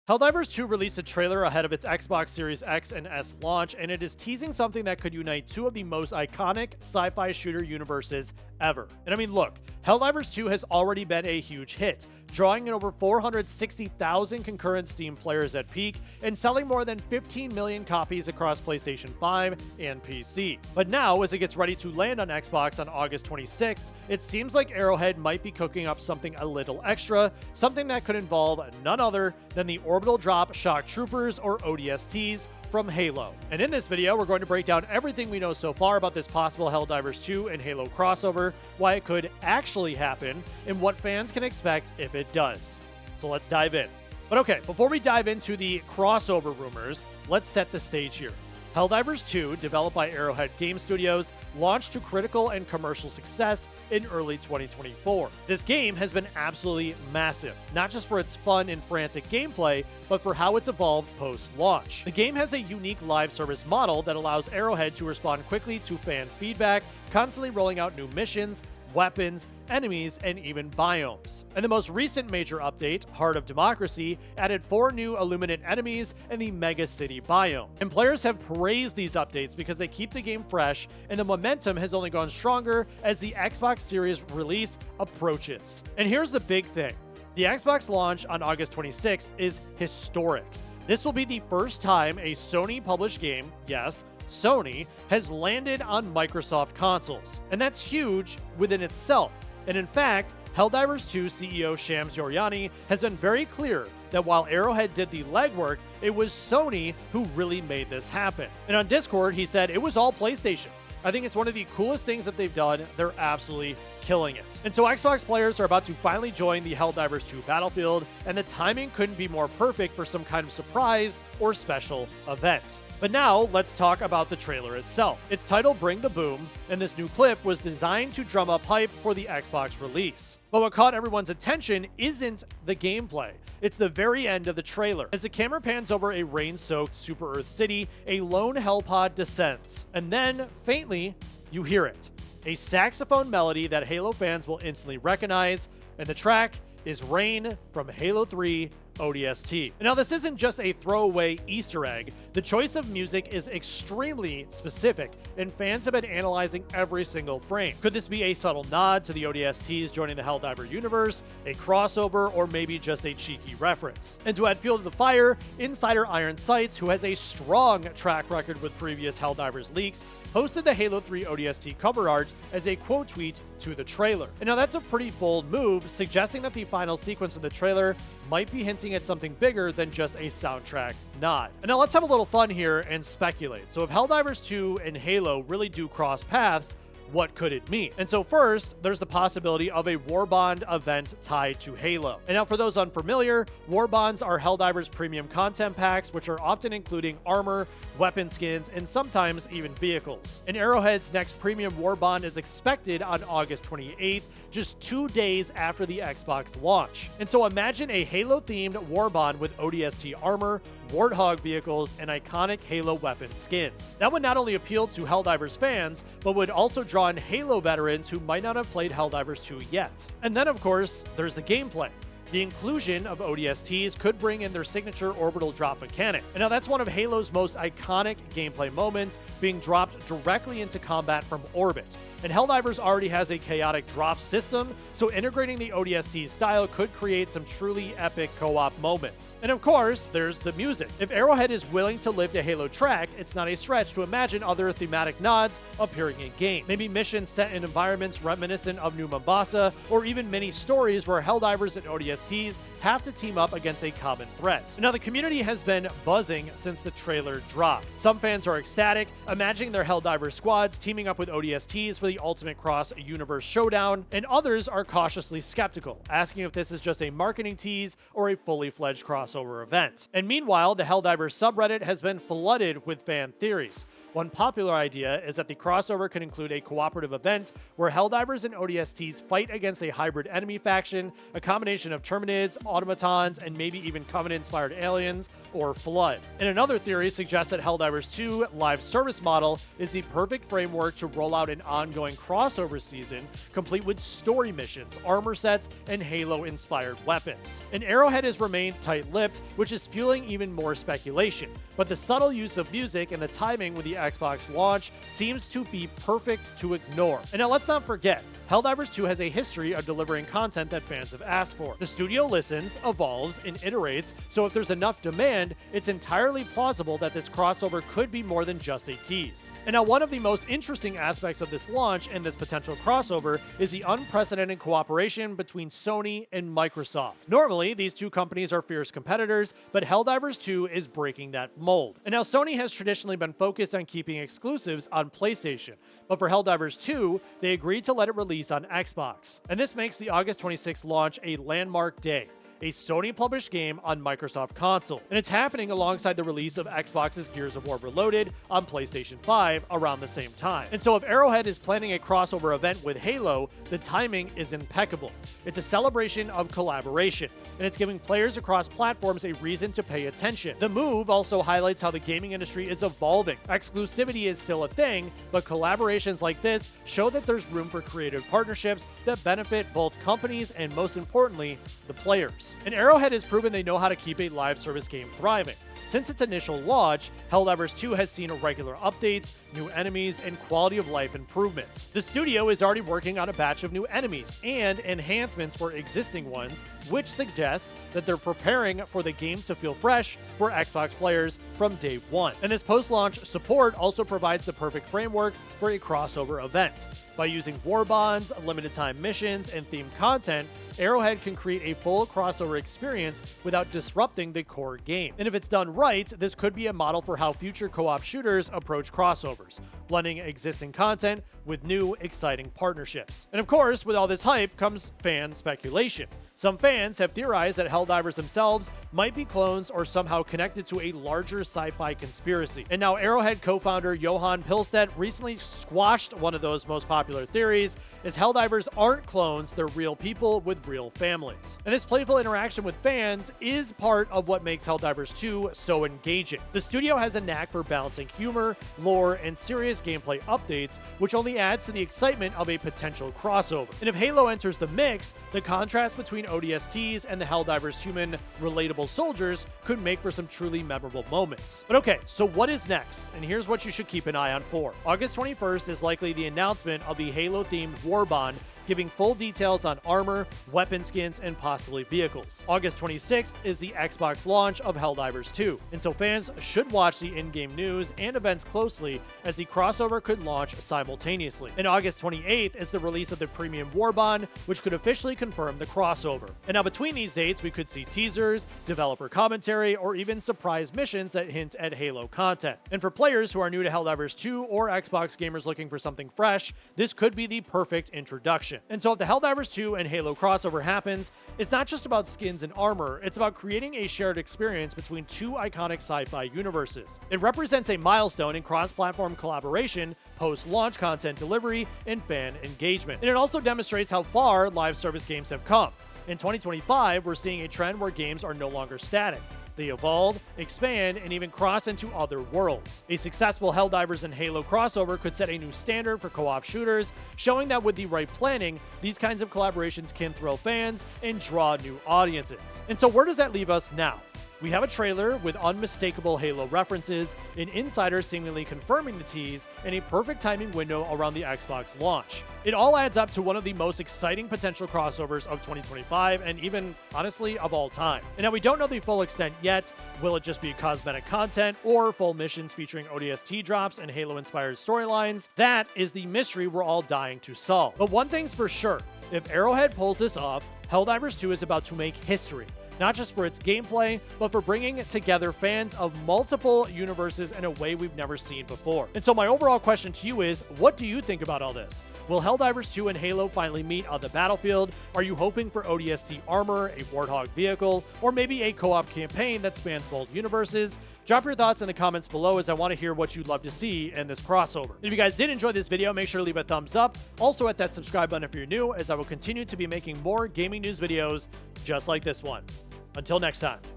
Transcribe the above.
Helldivers 2 released a trailer ahead of its Xbox Series X and S launch, and it is teasing something that could unite two of the most iconic sci-fi shooter universes ever. And I mean, look, Helldivers 2 has already been a huge hit, drawing in over 460,000 concurrent Steam players at peak and selling more than 15 million copies across PlayStation 5 and PC. But now, as it gets ready to land on Xbox on August 26th, it seems like Arrowhead might be cooking up something a little extra, something that could involve none other than the Orbital Drop Shock Troopers, or ODSTs, from Halo. And in this video, we're going to break down everything we know so far about this possible Helldivers 2 and Halo crossover, why it could actually happen, and what fans can expect if it does. So let's dive in. But okay, before we dive into the crossover rumors, let's set the stage here. Helldivers 2, developed by Arrowhead Game Studios, launched to critical and commercial success in early 2024. This game has been absolutely massive, not just for its fun and frantic gameplay, but for how it's evolved post-launch. The game has a unique live service model that allows Arrowhead to respond quickly to fan feedback, constantly rolling out new missions, weapons, enemies, and even biomes. And the most recent major update, Heart of Democracy, added 4 new Illuminate enemies and the Mega City biome. And players have praised these updates because they keep the game fresh, and the momentum has only gone stronger as the Xbox Series release approaches. And here's the big thing. The Xbox launch on August 26th is historic. This will be the first time a Sony-published game, yes, Sony, has landed on Microsoft consoles. And that's huge within itself. And in fact, Helldivers 2 CEO Shams Jorjani has been very clear that while Arrowhead did the legwork, it was Sony who really made this happen. And on Discord, he said it was all PlayStation. I think it's one of the coolest things that they've done. They're absolutely killing it. And so Xbox players are about to finally join the Helldivers 2 battlefield, and the timing couldn't be more perfect for some kind of surprise or special event. But now, let's talk about the trailer itself. It's titled Bring the Boom, and this new clip was designed to drum up hype for the Xbox release. But what caught everyone's attention isn't the gameplay. It's the very end of the trailer. As the camera pans over a rain-soaked Super-Earth city, a lone hellpod descends. And then, faintly, you hear it. A saxophone melody that Halo fans will instantly recognize, and the track is Rain from Halo 3 ODST. Now, this isn't just a throwaway Easter egg. The choice of music is extremely specific, and fans have been analyzing every single frame. Could this be a subtle nod to the ODSTs joining the Helldiver universe, a crossover, or maybe just a cheeky reference? And to add fuel to the fire, insider Iron Sights, who has a strong track record with previous Helldivers leaks, posted the Halo 3 ODST cover art as a quote tweet to the trailer. And now that's a pretty bold move, suggesting that the final sequence of the trailer might be hinting at something bigger than just a soundtrack nod. And now let's have a little fun here and speculate. So if Helldivers 2 and Halo really do cross paths, what could it mean? And so first, there's the possibility of a Warbond event tied to Halo. And now for those unfamiliar, Warbonds are Helldivers premium content packs, which are often including armor, weapon skins, and sometimes even vehicles. And Arrowhead's next premium Warbond is expected on August 28th, just 2 days after the Xbox launch. And so imagine a Halo-themed Warbond with ODST armor, Warthog vehicles, and iconic Halo weapon skins. That would not only appeal to Helldivers fans, but would also draw in Halo veterans who might not have played Helldivers 2 yet. And then, of course, there's the gameplay. The inclusion of ODSTs could bring in their signature orbital drop mechanic. And now that's one of Halo's most iconic gameplay moments, being dropped directly into combat from orbit. And Helldivers already has a chaotic drop system, so integrating the ODST style could create some truly epic co-op moments. And of course, there's the music. If Arrowhead is willing to lift a Halo track, it's not a stretch to imagine other thematic nods appearing in-game. Maybe missions set in environments reminiscent of New Mombasa, or even mini stories where Helldivers and ODSTs have to team up against a common threat. Now, the community has been buzzing since the trailer dropped. Some fans are ecstatic, imagining their Helldivers squads teaming up with ODSTs for the ultimate cross-universe showdown, and others are cautiously skeptical, asking if this is just a marketing tease or a fully fledged crossover event. And meanwhile, the Helldivers subreddit has been flooded with fan theories. One popular idea is that the crossover could include a cooperative event where Helldivers and ODSTs fight against a hybrid enemy faction, a combination of Terminids, automatons, and maybe even Covenant-inspired aliens, or Flood. And another theory suggests that Helldivers 2 live service model is the perfect framework to roll out an ongoing crossover season, complete with story missions, armor sets, and Halo-inspired weapons. And Arrowhead has remained tight-lipped, which is fueling even more speculation. But the subtle use of music and the timing with the Xbox launch seems to be perfect to ignore. And now let's not forget, Helldivers 2 has a history of delivering content that fans have asked for. The studio listens, evolves, and iterates, so if there's enough demand, it's entirely plausible that this crossover could be more than just a tease. And now one of the most interesting aspects of this launch and this potential crossover is the unprecedented cooperation between Sony and Microsoft. Normally, these two companies are fierce competitors, but Helldivers 2 is breaking that mold. And now Sony has traditionally been focused on keeping exclusives on PlayStation, but for Helldivers 2, they agreed to let it release on Xbox. And this makes the August 26th launch a landmark day, a Sony-published game on Microsoft console. And it's happening alongside the release of Xbox's Gears of War Reloaded on PlayStation 5 around the same time. And so if Arrowhead is planning a crossover event with Halo, the timing is impeccable. It's a celebration of collaboration, and it's giving players across platforms a reason to pay attention. The move also highlights how the gaming industry is evolving. Exclusivity is still a thing, but collaborations like this show that there's room for creative partnerships that benefit both companies and, most importantly, the players. And Arrowhead has proven they know how to keep a live service game thriving. Since its initial launch, Helldivers 2 has seen regular updates, new enemies, and quality of life improvements. The studio is already working on a batch of new enemies and enhancements for existing ones, which suggests that they're preparing for the game to feel fresh for Xbox players from day one. And this post-launch support also provides the perfect framework for a crossover event. By using war bonds, limited time missions, and themed content, Arrowhead can create a full crossover experience without disrupting the core game. And if it's done right, this could be a model for how future co-op shooters approach crossovers, blending existing content with new, exciting partnerships. And of course, with all this hype comes fan speculation. Some fans have theorized that Helldivers themselves might be clones or somehow connected to a larger sci-fi conspiracy. And now Arrowhead co-founder Johan Pilstedt recently squashed one of those most popular theories, as Helldivers aren't clones, they're real people with real families. And this playful interaction with fans is part of what makes Helldivers 2 so engaging. The studio has a knack for balancing humor, lore, and serious gameplay updates, which only adds to the excitement of a potential crossover. And if Halo enters the mix, the contrast between ODSTs and the Helldivers human relatable soldiers could make for some truly memorable moments. But okay, so what is next? And here's what you should keep an eye on for. August 21st is likely the announcement of the Halo-themed War Bond, giving full details on armor, weapon skins, and possibly vehicles. August 26th is the Xbox launch of Helldivers 2, and so fans should watch the in-game news and events closely, as the crossover could launch simultaneously. And August 28th is the release of the premium War Bond, which could officially confirm the crossover. And now between these dates, we could see teasers, developer commentary, or even surprise missions that hint at Halo content. And for players who are new to Helldivers 2 or Xbox gamers looking for something fresh, this could be the perfect introduction. And so if the Helldivers 2 and Halo crossover happens, it's not just about skins and armor, it's about creating a shared experience between two iconic sci-fi universes. It represents a milestone in cross-platform collaboration, post-launch content delivery, and fan engagement. And it also demonstrates how far live service games have come. In 2025, we're seeing a trend where games are no longer static. They evolve, expand, and even cross into other worlds. A successful Helldivers and Halo crossover could set a new standard for co-op shooters, showing that with the right planning, these kinds of collaborations can thrill fans and draw new audiences. And so where does that leave us now? We have a trailer with unmistakable Halo references, an insider seemingly confirming the tease, and a perfect timing window around the Xbox launch. It all adds up to one of the most exciting potential crossovers of 2025, and even, honestly, of all time. And now we don't know the full extent yet. Will it just be cosmetic content, or full missions featuring ODST drops and Halo-inspired storylines? That is the mystery we're all dying to solve. But one thing's for sure, if Arrowhead pulls this off, Helldivers 2 is about to make history. not just for its gameplay, but for bringing together fans of multiple universes in a way we've never seen before. And so my overall question to you is, what do you think about all this? Will Helldivers 2 and Halo finally meet on the battlefield? Are you hoping for ODST armor, a Warthog vehicle, or maybe a co-op campaign that spans both universes? Drop your thoughts in the comments below, as I want to hear what you'd love to see in this crossover. If you guys did enjoy this video, make sure to leave a thumbs up. Also hit that subscribe button if you're new, as I will continue to be making more gaming news videos just like this one. Until next time.